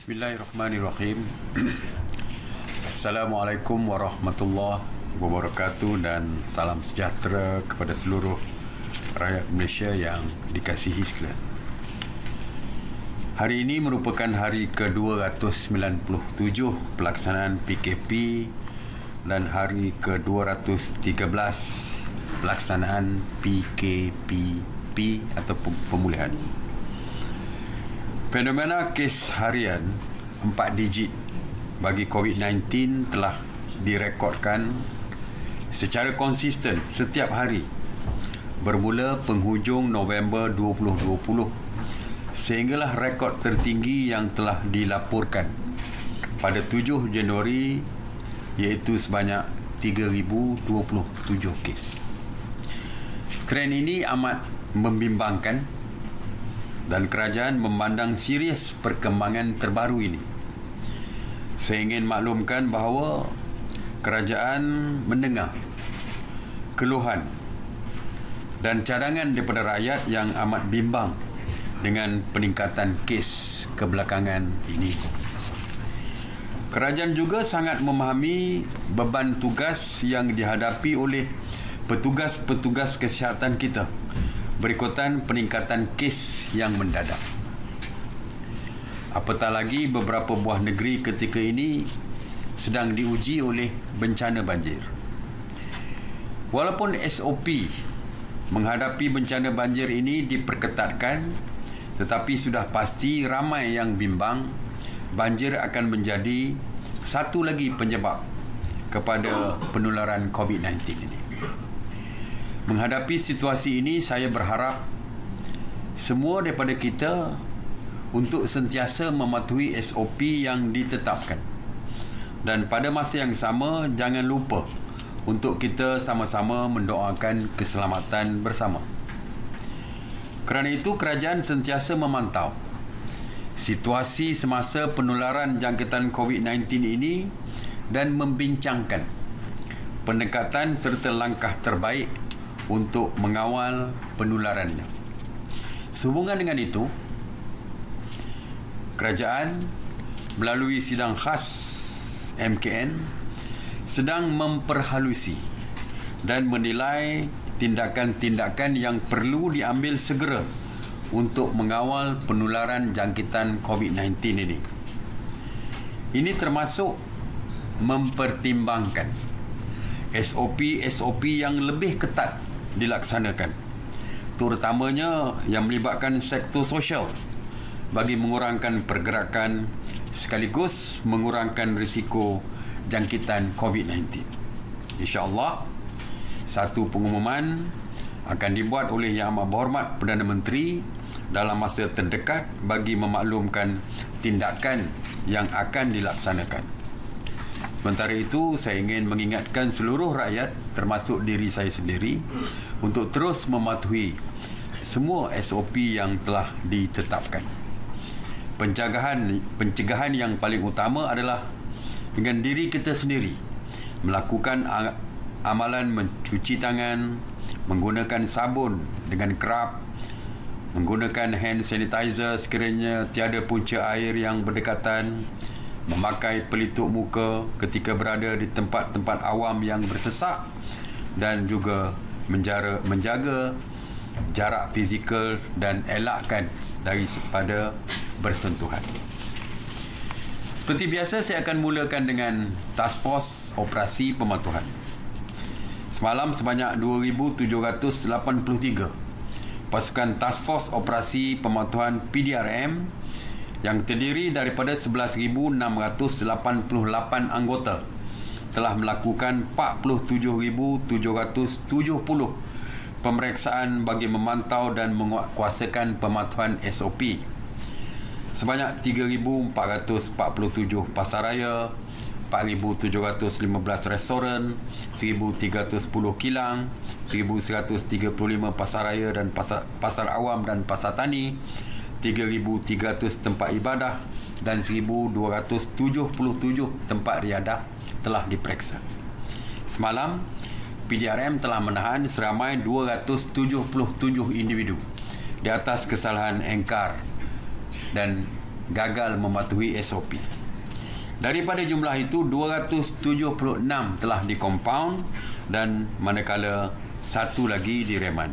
Bismillahirrahmanirrahim. Assalamualaikum warahmatullahi wabarakatuh dan salam sejahtera kepada seluruh rakyat Malaysia yang dikasihi sekalian. Hari ini merupakan hari ke-297 pelaksanaan PKP dan hari ke-213 pelaksanaan PKPP atau pemulihan. Fenomena kes harian 4 digit bagi COVID-19 telah direkodkan secara konsisten setiap hari bermula penghujung November 2020 sehinggalah rekod tertinggi yang telah dilaporkan pada 7 Januari iaitu sebanyak 3,027 kes. Trend ini amat membimbangkan dan kerajaan memandang serius perkembangan terbaru ini. Saya ingin maklumkan bahawa kerajaan mendengar keluhan dan cadangan daripada rakyat yang amat bimbang dengan peningkatan kes kebelakangan ini. Kerajaan juga sangat memahami beban tugas yang dihadapi oleh petugas-petugas kesihatan kita berikutan peningkatan kes yang mendadak. Apatah lagi beberapa buah negeri ketika ini sedang diuji oleh bencana banjir. Walaupun SOP menghadapi bencana banjir ini diperketatkan, tetapi sudah pasti ramai yang bimbang banjir akan menjadi satu lagi penyebab kepada penularan COVID-19 ini. Menghadapi situasi ini, saya berharap semua daripada kita untuk sentiasa mematuhi SOP yang ditetapkan. Dan pada masa yang sama, jangan lupa untuk kita sama-sama mendoakan keselamatan bersama. Kerana itu, kerajaan sentiasa memantau situasi semasa penularan jangkitan COVID-19 ini dan membincangkan pendekatan serta langkah terbaik untuk mengawal penularannya. Sehubungan dengan itu, kerajaan melalui sidang khas MKN sedang memperhalusi dan menilai tindakan-tindakan yang perlu diambil segera untuk mengawal penularan jangkitan COVID-19 ini. Ini termasuk mempertimbangkan SOP yang lebih ketat dilaksanakan, terutamanya yang melibatkan sektor sosial bagi mengurangkan pergerakan sekaligus mengurangkan risiko jangkitan COVID-19. InsyaAllah, satu pengumuman akan dibuat oleh Yang Amat Berhormat Perdana Menteri dalam masa terdekat bagi memaklumkan tindakan yang akan dilaksanakan. Sementara itu, saya ingin mengingatkan seluruh rakyat termasuk diri saya sendiri untuk terus mematuhi semua SOP yang telah ditetapkan. Pencegahan yang paling utama adalah dengan diri kita sendiri, melakukan amalan mencuci tangan, menggunakan sabun dengan kerap, menggunakan hand sanitizer sekiranya tiada punca air yang berdekatan, memakai pelitup muka ketika berada di tempat-tempat awam yang bersesak dan juga menjaga jarak fizikal dan elakkan daripada bersentuhan. Seperti biasa, saya akan mulakan dengan Task Force Operasi Pematuhan. Semalam sebanyak 2,783 pasukan Task Force Operasi Pematuhan PDRM yang terdiri daripada 11,688 anggota telah melakukan 47,770 pemeriksaan bagi memantau dan menguatkuasakan pematuhan SOP. Sebanyak 3,447 pasaraya, 4,715 restoran, 1,310 kilang, 1,135 pasaraya dan pasar awam dan pasar tani, 3,300 tempat ibadah dan 1,277 tempat riadah telah diperiksa. Semalam, PDRM telah menahan seramai 277 individu di atas kesalahan engkar dan gagal mematuhi SOP. Daripada jumlah itu, 276 telah dikompaun dan manakala satu lagi direman.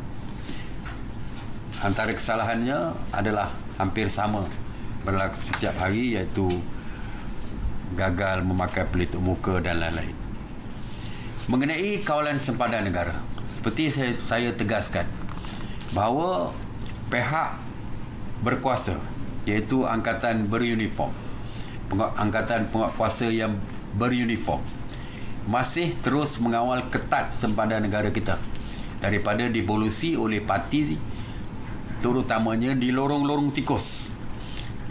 Antara kesalahannya adalah hampir sama berlaku setiap hari, iaitu gagal memakai pelitup muka dan lain-lain. Mengenai kawalan sempadan negara, seperti saya tegaskan bahawa pihak berkuasa, iaitu angkatan beruniform, angkatan penguatkuasa yang beruniform, masih terus mengawal ketat sempadan negara kita daripada dibolusi oleh parti, terutamanya di lorong-lorong tikus.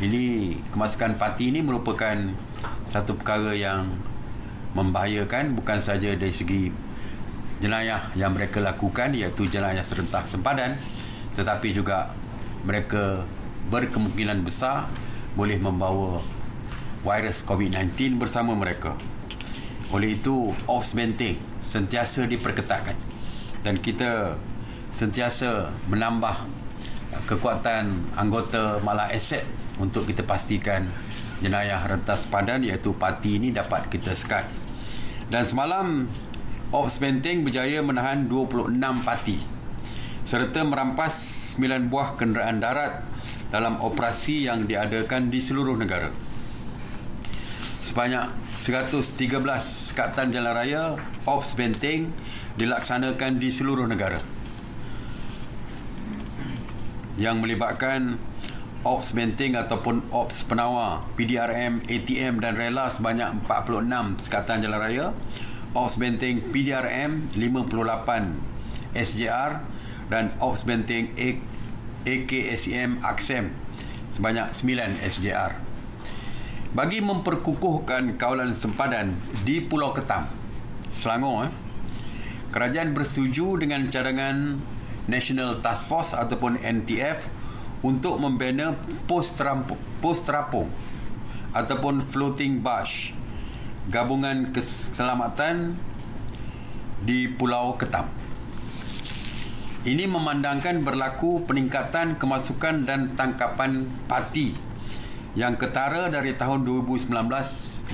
Ini kemasukan parti ini merupakan satu perkara yang membahayakan, bukan saja dari segi jenayah yang mereka lakukan, iaitu jenayah serentak sempadan, tetapi juga mereka berkemungkinan besar boleh membawa virus COVID-19 bersama mereka. Oleh itu, Ops Benteng sentiasa diperketatkan dan kita sentiasa menambah kekuatan anggota malah aset untuk kita pastikan jenayah rentas sempadan, iaitu parti ini dapat kita sekat. Dan semalam Ops Benteng berjaya menahan 26 parti serta merampas 9 buah kenderaan darat dalam operasi yang diadakan di seluruh negara. Sebanyak 113 sekatan jalan raya Ops Benteng dilaksanakan di seluruh negara, yang melibatkan Ops Benteng ataupun Ops Penawar, PDRM, ATM dan rela sebanyak 46 sekatan jalan raya, Ops Benteng PDRM 58 SJR dan Ops Benteng AKSM AKSM sebanyak 9 SJR. Bagi memperkukuhkan kawalan sempadan di Pulau Ketam, Selangor, kerajaan bersetuju dengan cadangan National Task Force ataupun NTF untuk membina pos terapung ataupun floating barge gabungan keselamatan di Pulau Ketam. Ini memandangkan berlaku peningkatan kemasukan dan tangkapan parti yang ketara dari tahun 2019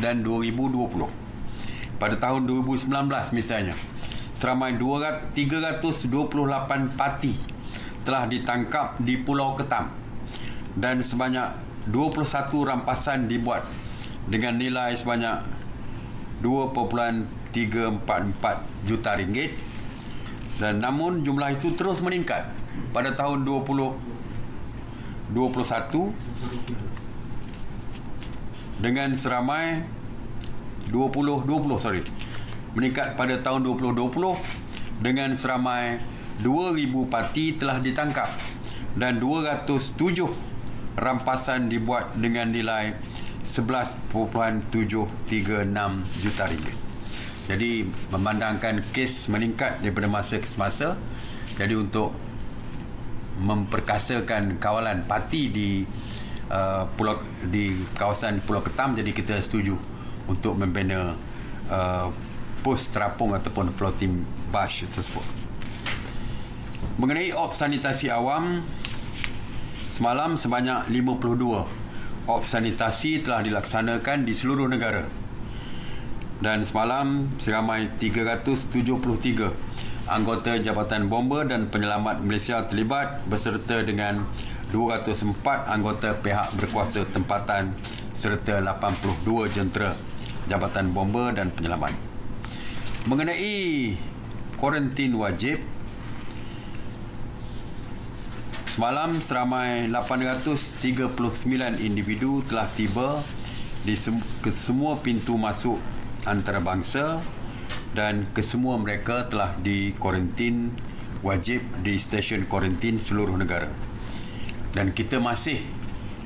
dan 2020. Pada tahun 2019 misalnya, seramai 328 parti telah ditangkap di Pulau Ketam dan sebanyak 21 rampasan dibuat dengan nilai sebanyak 2.344 juta ringgit. Dan namun jumlah itu terus meningkat pada tahun 2021 dengan seramai meningkat pada tahun 2020 dengan seramai 2,000 parti telah ditangkap dan 207 rampasan dibuat dengan nilai 11.736 juta ringgit. Jadi memandangkan kes meningkat daripada masa ke semasa, jadi untuk memperkasakan kawalan parti di kawasan Pulau Ketam, jadi kita setuju untuk membina pos terapung ataupun floating barge tersebut. Mengenai ops sanitasi awam, semalam sebanyak 52 ops sanitasi telah dilaksanakan di seluruh negara. Dan semalam seramai 373 anggota Jabatan Bomber dan Penyelamat Malaysia terlibat beserta dengan 204 anggota pihak berkuasa tempatan serta 82 jentera Jabatan Bomber dan Penyelamat. Mengenai kuarantin wajib, semalam seramai 839 individu telah tiba di semua pintu masuk antarabangsa dan kesemua mereka telah dikuarantin wajib di stesen kuarantin seluruh negara. Dan kita masih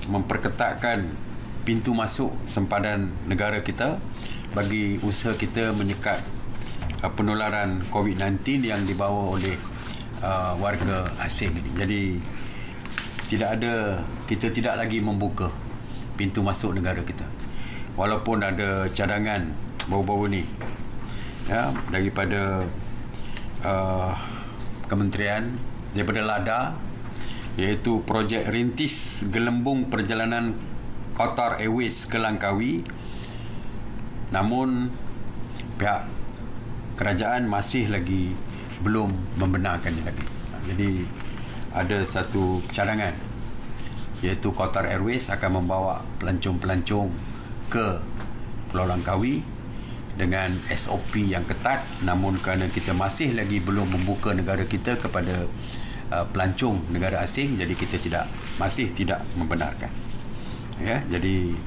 memperketatkan pintu masuk sempadan negara kita bagi usaha kita menyekat penularan COVID-19 yang dibawa oleh warga asing ini. Jadi kita tidak lagi membuka pintu masuk negara kita, walaupun ada cadangan baru-baru ni daripada kementerian, daripada LADA, iaitu projek rintis gelembung perjalanan Qatar Airways ke Langkawi, namun pihak kerajaan masih lagi belum membenarkannya lagi. Jadi ada satu cadangan, iaitu Qatar Airways akan membawa pelancong-pelancong ke Pulau Langkawi dengan SOP yang ketat, namun kerana kita masih lagi belum membuka negara kita kepada pelancong negara asing, jadi kita masih tidak membenarkan. Ya, jadi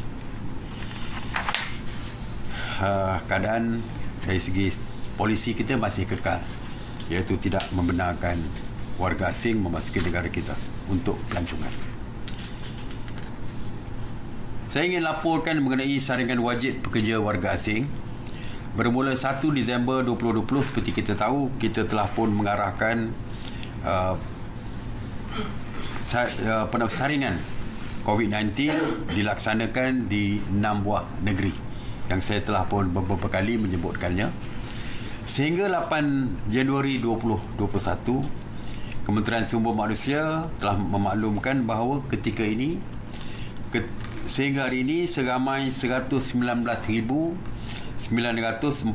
keadaan dari segi polisi kita masih kekal, iaitu tidak membenarkan warga asing memasuki negara kita untuk pelancongan. Saya ingin laporkan mengenai saringan wajib pekerja warga asing. Bermula 1 Disember 2020, seperti kita tahu, kita telah pun mengarahkan saringan COVID-19 dilaksanakan di 6 buah negeri yang saya telah pun beberapa kali menyebutkannya. Sehingga 8 Januari 2021, Kementerian Sumber Manusia telah memaklumkan bahawa ketika ini sehingga hari ini seramai 119,940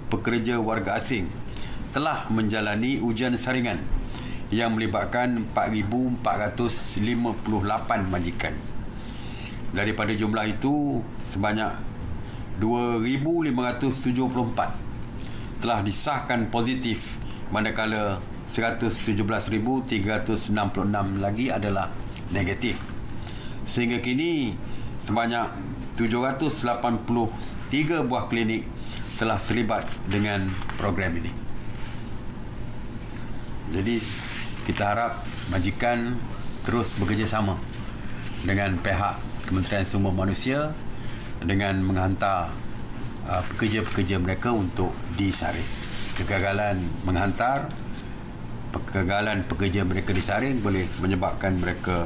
pekerja warga asing telah menjalani ujian saringan yang melibatkan 4,458 majikan. Daripada jumlah itu, sebanyak 2,574 telah disahkan positif, manakala 117,366 lagi adalah negatif. Sehingga kini sebanyak 783 buah klinik telah terlibat dengan program ini. Jadi kita harap majikan terus bekerjasama dengan pihak Kementerian Sumber Manusia dengan menghantar pekerja-pekerja mereka untuk disaring. Kegagalan pekerja mereka disaring boleh menyebabkan mereka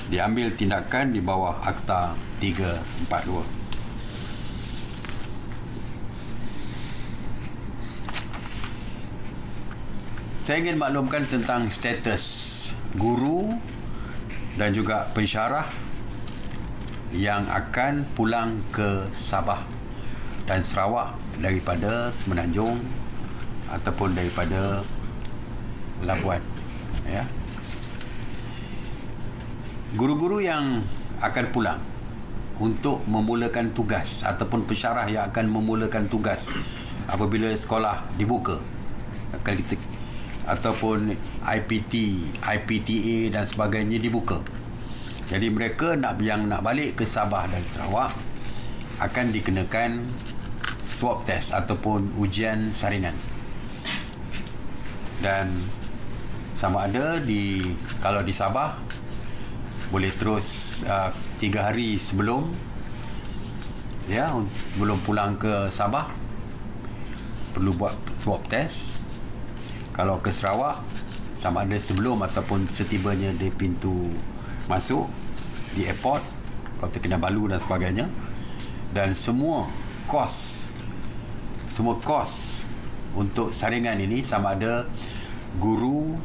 diambil tindakan di bawah Akta 342. Saya ingin maklumkan tentang status guru dan juga pensyarah yang akan pulang ke Sabah dan Sarawak daripada Semenanjung ataupun daripada Labuan. Ya. Guru-guru yang akan pulang untuk memulakan tugas ataupun pensyarah yang akan memulakan tugas apabila sekolah dibuka ataupun IPT, IPTA dan sebagainya dibuka. Jadi mereka yang nak balik ke Sabah dan Sarawak akan dikenakan swab test ataupun ujian saringan. Dan sama ada kalau di Sabah boleh terus 3 hari sebelum pulang ke Sabah perlu buat swab test. Kalau ke Sarawak, sama ada sebelum ataupun setibanya di pintu masuk di airport, Kota Kinabalu dan sebagainya. Dan semua kos untuk saringan ini, sama ada guru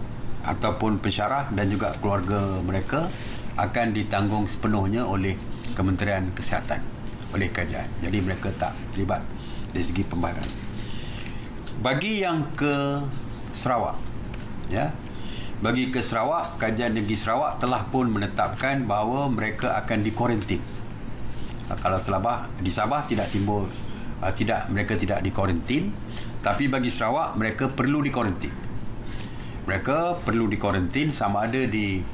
ataupun pensyarah dan juga keluarga mereka, akan ditanggung sepenuhnya oleh Kementerian Kesihatan, oleh kerajaan. Jadi mereka tak terlibat dari segi pembayaran. Bagi yang ke Sarawak, bagi ke Sarawak, Kajian Negeri Sarawak telah pun menetapkan bahawa mereka akan dikuarantin. Kalau di Sabah mereka tidak dikuarantin, tapi bagi Sarawak mereka perlu dikuarantin. Mereka perlu dikuarantin sama ada di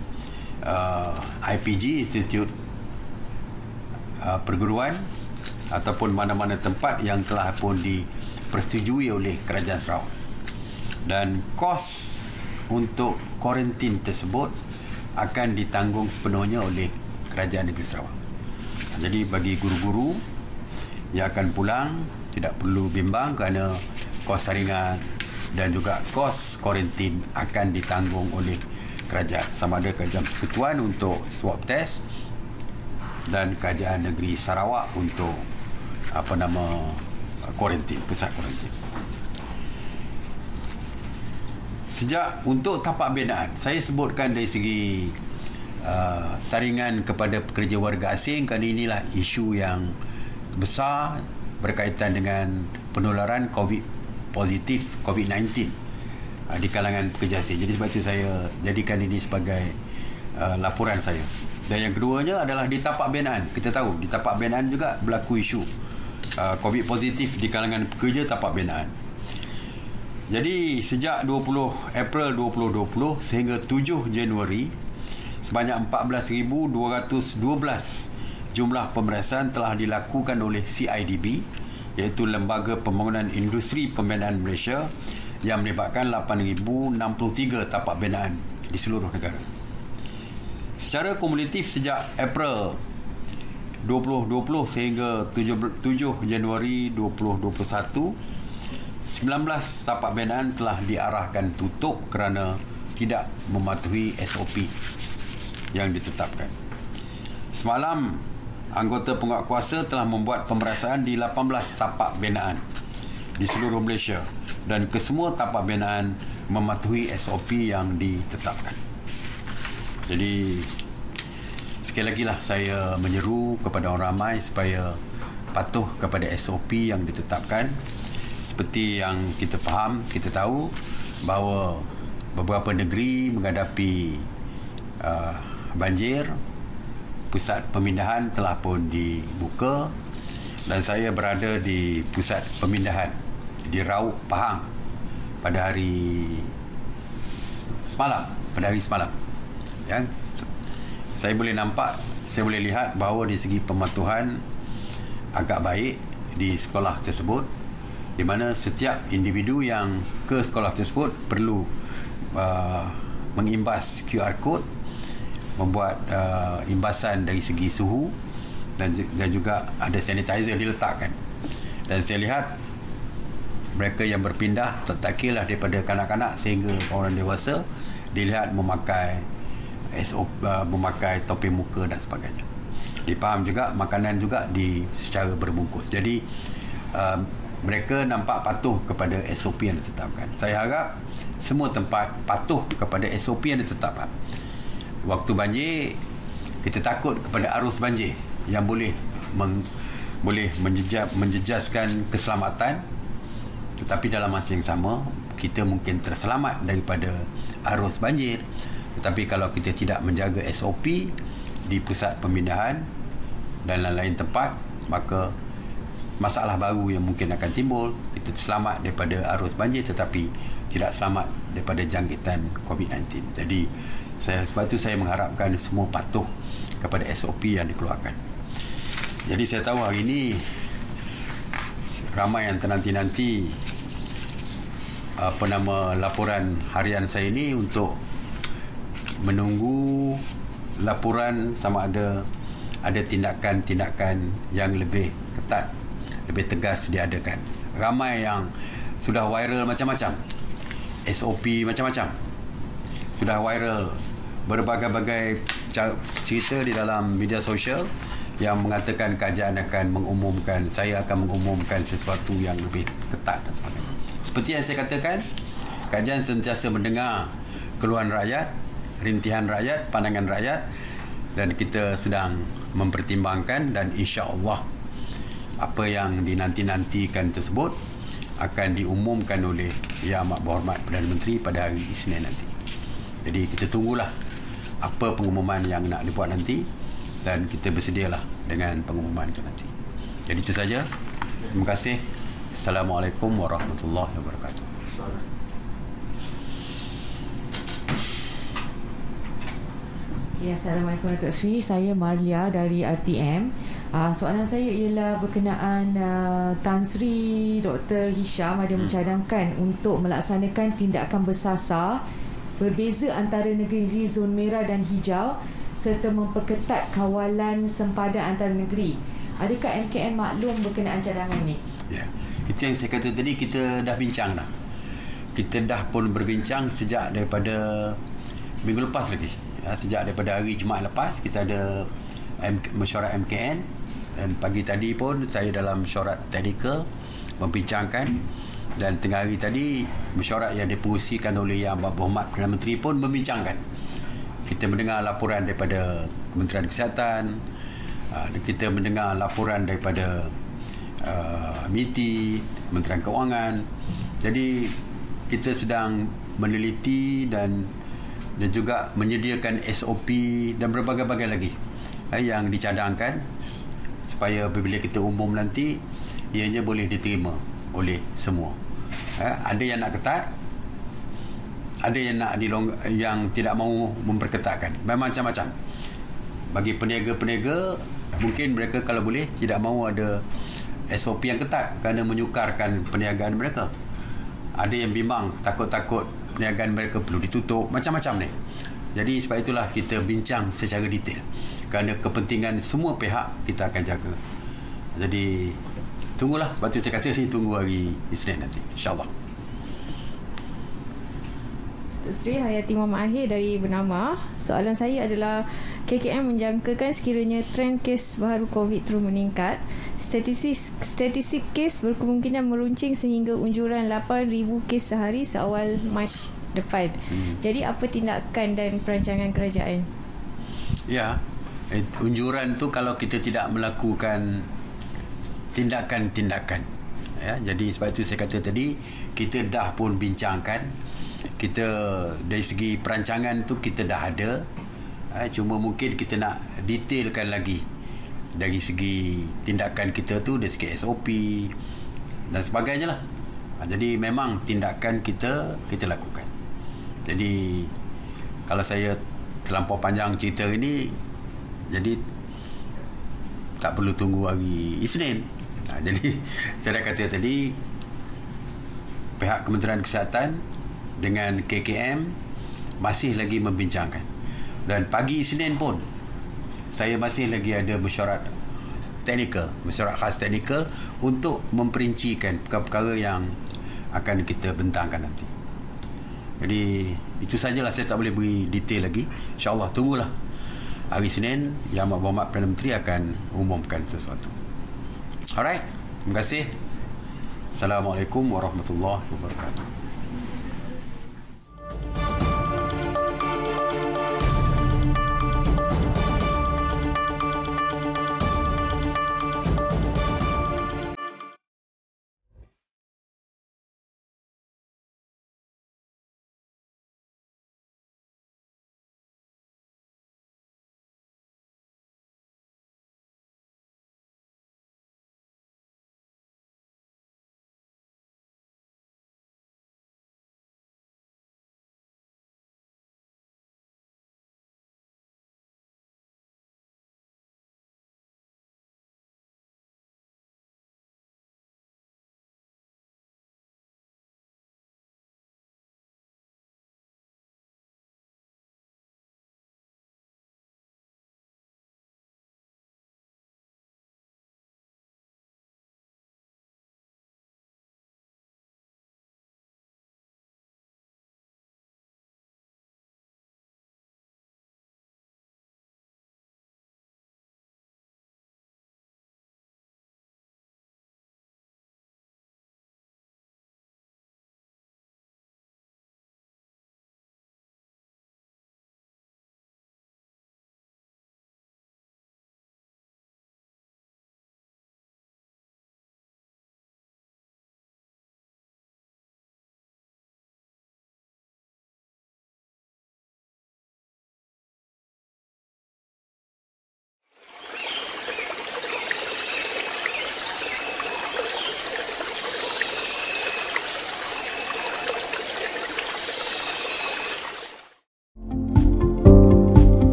IPG, Institut Perguruan, ataupun mana-mana tempat yang telah pun dipersetujui oleh Kerajaan Sarawak. Dan kos untuk kuarantin tersebut akan ditanggung sepenuhnya oleh Kerajaan Negeri Sarawak. Jadi bagi guru-guru yang akan pulang tidak perlu bimbang kerana kos saringan dan juga kos kuarantin akan ditanggung oleh kerajaan, sama ada Kerajaan Persekutuan untuk swab test dan Kerajaan Negeri Sarawak untuk kuarantin, pusat kuarantin. Sejak untuk tapak binaan, saya sebutkan dari segi saringan kepada pekerja warga asing, kerana inilah isu yang besar berkaitan dengan penularan COVID-19 di kalangan pekerja asing. Jadi sebab itu saya jadikan ini sebagai laporan saya. Dan yang keduanya adalah di tapak binaan. Kita tahu di tapak binaan juga berlaku isu COVID positif di kalangan pekerja tapak binaan. Jadi sejak 20 April 2020 sehingga 7 Januari, sebanyak 14,212 jumlah pemeriksaan telah dilakukan oleh CIDB, iaitu Lembaga Pembangunan Industri Pembinaan Malaysia, yang melibatkan 8,063 tapak binaan di seluruh negara. Secara kumulatif sejak April 2020 sehingga 7 Januari 2021, 19 tapak binaan telah diarahkan tutup kerana tidak mematuhi SOP yang ditetapkan. Semalam, anggota penguatkuasa telah membuat pemeriksaan di 18 tapak binaan di seluruh Malaysia, dan kesemua tapak binaan mematuhi SOP yang ditetapkan. Jadi sekali lagi lah saya menyeru kepada orang ramai supaya patuh kepada SOP yang ditetapkan. Seperti yang kita faham, kita tahu bahawa beberapa negeri menghadapi banjir, pusat pemindahan telah pun dibuka, dan saya berada di pusat pemindahan di Rauk, Pahang pada hari semalam. Ya, saya boleh lihat bahawa di segi pematuhan agak baik di sekolah tersebut, di mana setiap individu yang ke sekolah tersebut perlu mengimbas QR code, membuat imbasan dari segi suhu, dan juga ada sanitizer diletakkan. Dan saya lihat mereka yang berpindah, tak kira daripada kanak-kanak sehingga orang dewasa, dilihat memakai memakai topi muka dan sebagainya. Dipaham juga makanan juga secara berbungkus. Jadi mereka nampak patuh kepada SOP yang ditetapkan. Saya harap semua tempat patuh kepada SOP yang ditetapkan. Waktu banjir, kita takut kepada arus banjir yang boleh menjejaskan keselamatan, tetapi dalam masa yang sama kita mungkin terselamat daripada arus banjir. Tetapi kalau kita tidak menjaga SOP di pusat pemindahan dan lain-lain tempat, maka masalah baru yang mungkin akan timbul. Kita selamat daripada arus banjir tetapi tidak selamat daripada jangkitan COVID-19. Jadi sebab itu saya mengharapkan semua patuh kepada SOP yang dikeluarkan. Jadi saya tahu hari ini ramai yang ternanti-nanti laporan harian saya ini untuk menunggu laporan sama ada tindakan-tindakan yang lebih ketat, lebih tegas diadakan. Ramai yang sudah viral macam-macam, SOP macam-macam, sudah viral berbagai-bagai cerita di dalam media sosial yang mengatakan kerajaan akan mengumumkan, saya akan mengumumkan sesuatu yang lebih ketat dan sebagainya. Seperti yang saya katakan, kerajaan sentiasa mendengar keluhan rakyat, rintihan rakyat, pandangan rakyat, dan kita sedang mempertimbangkan, dan insya-Allah apa yang dinanti-nantikan tersebut akan diumumkan oleh Yang Amat Berhormat Perdana Menteri pada hari Isnin nanti. Jadi kita tunggulah apa pengumuman yang nak dibuat nanti, dan kita bersedialah dengan pengumuman itu nanti. Jadi itu saja. Terima kasih. Assalamualaikum warahmatullahi wabarakatuh. Ya, Assalamualaikum Datuk Seri. Saya Marlia dari RTM. Soalan saya ialah berkenaan Tan Sri Dr. Hisham ada mencadangkan untuk melaksanakan tindakan bersasar berbeza antara negeri-negeri zon merah dan hijau serta memperketat kawalan sempadan antara negeri. Adakah MKN maklum berkenaan cadangan ini? Ya, itu yang saya kata tadi, kita dah bincang dah. Kita dah pun berbincang sejak daripada minggu lepas lagi. Sejak daripada hari Jumaat lepas kita ada mesyuarat MKN, dan pagi tadi pun saya dalam mesyuarat teknikal membincangkan, dan tengah hari tadi mesyuarat yang dipengerusikan oleh Yang Berhormat Perdana Menteri pun membincangkan kita mendengar laporan daripada Kementerian Kesihatan, kita mendengar laporan daripada MITI, Kementerian Keuangan. Jadi kita sedang meneliti dan juga menyediakan SOP dan berbagai-bagai lagi yang dicadangkan supaya bila kita umum nanti ianya boleh diterima oleh semua. Ada yang nak ketat, ada yang nak yang tidak mahu memperketatkan. Memang macam-macam. Bagi peniaga-peniaga, mungkin mereka kalau boleh tidak mahu ada SOP yang ketat kerana menyukarkan perniagaan mereka. Ada yang bimbang, takut-takut perniagaan mereka perlu ditutup, macam-macam ni. Jadi sebab itulah kita bincang secara detail. Kerana kepentingan semua pihak kita akan jaga. Jadi tunggulah, sebab tu saya kata ni tunggu hari Isnin nanti, insyaAllah. Datuk Seri Hayati Muhammad Ahir dari Bernama. Soalan saya adalah, KKM menjangkakan sekiranya trend kes baharu COVID terus meningkat, statistik kes berkemungkinan meruncing sehingga unjuran 8,000 kes sehari seawal Mac depan. Jadi apa tindakan dan perancangan kerajaan? Ya, unjuran tu kalau kita tidak melakukan tindakan-tindakan, ya, jadi sebab itu saya kata tadi kita dah pun bincangkan, kita dari segi perancangan tu kita dah ada, cuma mungkin kita nak detailkan lagi dari segi tindakan kita tu, dari segi SOP dan sebagainya lah. Jadi memang tindakan kita lakukan. Jadi kalau saya terlampau panjang cerita ini, jadi tak perlu tunggu hari Isnin. Jadi saya dah kata tadi, pihak Kementerian Kesihatan dengan KKM masih lagi membincangkan, dan pagi Isnin pun saya masih lagi ada mesyuarat khas teknikal untuk memperincikan perkara-perkara yang akan kita bentangkan nanti. Jadi itu sajalah, saya tak boleh beri detail lagi. InsyaAllah tunggulah hari Isnin Yang Amat Berhormat Perdana Menteri akan umumkan sesuatu. Alright, terima kasih. Assalamualaikum warahmatullahi wabarakatuh.